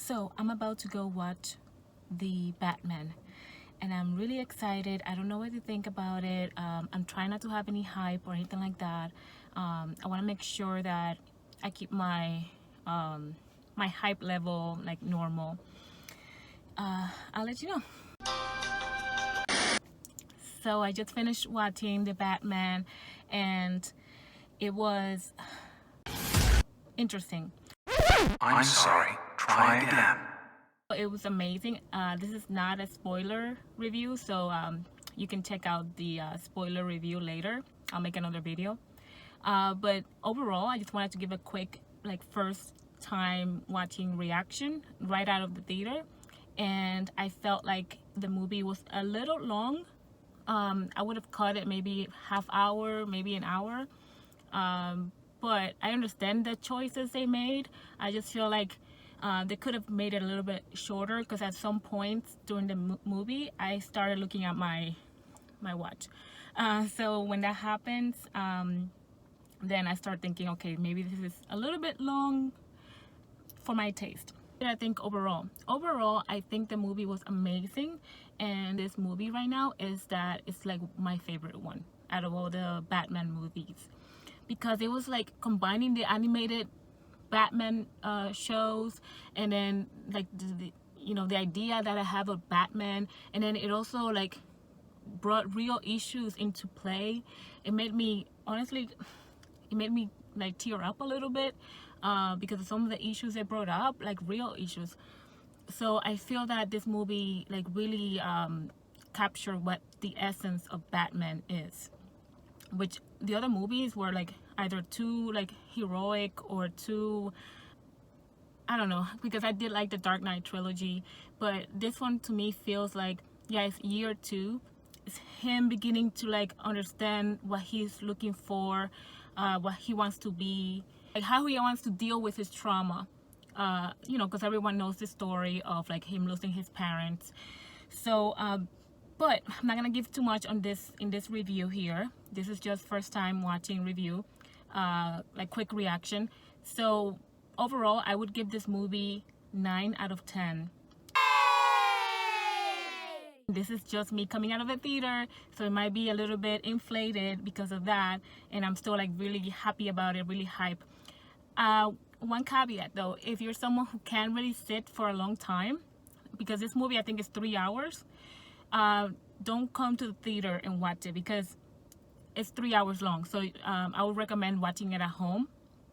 So I'm about to go watch the Batman, and I'm really excited. I don't know what to think about it. I'm trying not to have any hype or anything like that. I want to make sure that I keep my my hype level like normal. I'll let you know. So I just finished watching the Batman, and it was interesting. I'm sorry. Try again. It was amazing. This is not a spoiler review, so you can check out the spoiler review later. I'll make another video. But overall, I just wanted to give a quick first time watching reaction right out of the theater. And I felt like the movie was a little long. I would have cut it maybe half hour, maybe an hour. But I understand the choices they made. I just feel like they could have made it a little bit shorter, because at some points during the movie I started looking at my watch. So when that happens, then I start thinking, okay, maybe this is a little bit long for my taste. I think overall I think the movie was amazing, and this movie right now is that it's like my favorite one out of all the Batman movies, because it was like combining the animated Batman shows, and then like the idea that I have of Batman, and then it also like brought real issues into play. It made me like tear up a little bit, because of some of the issues they brought up, like real issues. So I feel that this movie like really captured what the essence of Batman is, which the other movies were like either too like heroic or too, I don't know, because I did like the Dark Knight trilogy, but this one to me feels like, yeah, it's year 2. It's him beginning to like understand what he's looking for, what he wants to be, like how he wants to deal with his trauma. Because everyone knows the story of like him losing his parents. So but I'm not gonna give too much on this in this review here. This is just first time watching review, like quick reaction. So overall, I would give this movie 9 out of 10. This is just me coming out of the theater, so it might be a little bit inflated because of that, and I'm still like really happy about it, really hype. One caveat though, if you're someone who can't really sit for a long time, because this movie I think is 3 hours, don't come to the theater and watch it, because it's 3 hours long. So I would recommend watching it at home,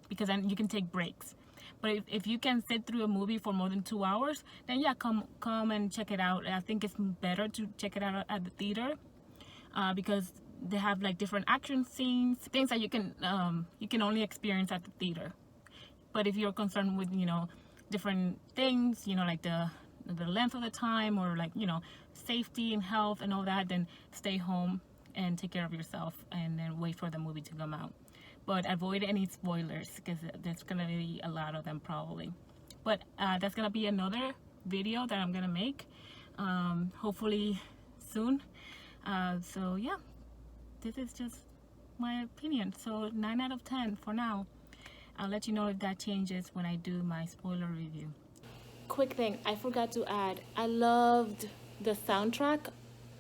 because then you can take breaks. But if you can sit through a movie for more than 2 hours, then yeah, come and check it out. I think it's better to check it out at the theater, because they have like different action scenes, things that you can only experience at the theater. But if you're concerned with different things, like the length of the time, or like safety and health and all that, then stay home and take care of yourself, and then wait for the movie to come out. But avoid any spoilers, because there's gonna be a lot of them probably. But that's gonna be another video that I'm gonna make, hopefully soon. So yeah, this is just my opinion. So 9 out of 10 for now. I'll let you know if that changes when I do my spoiler review. Quick thing I forgot to add, I loved the soundtrack,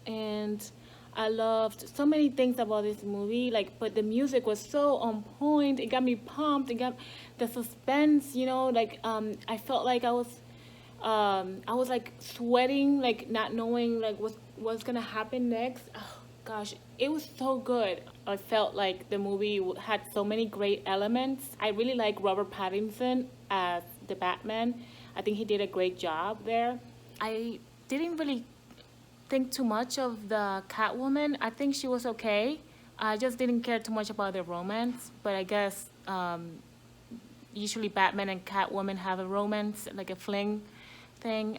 and I loved so many things about this movie, but the music was so on point. It got me pumped. It got the suspense, I felt like I was like sweating, like not knowing like what's gonna happen next. Oh gosh, it was so good. I felt like the movie had so many great elements. I really like Robert Pattinson as the Batman. I think he did a great job there. I didn't really think too much of the Catwoman. I think she was okay. I just didn't care too much about the romance, but I guess usually Batman and Catwoman have a romance, like a fling thing.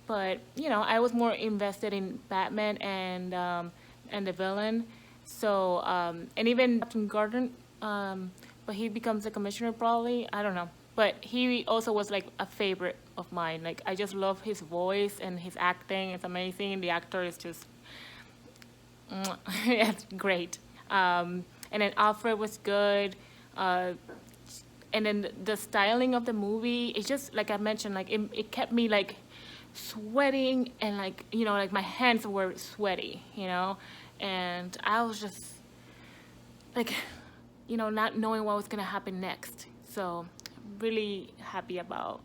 But I was more invested in Batman and the villain. So and even Captain Gordon, but he becomes a commissioner probably. I don't know. But he also was like a favorite of mine. Like I just love his voice and his acting. It's amazing. The actor is just it's great. And then Alfred Was Good. And then the styling of the movie, it's just like I mentioned, like it kept me like sweating, and like, you know, like my hands were sweaty, you know, and I was just like, you know, not knowing what was gonna happen next. So really happy about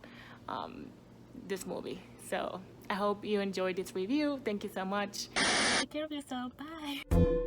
this movie. So I hope you enjoyed this review. Thank you so much. Take care of yourself. Bye.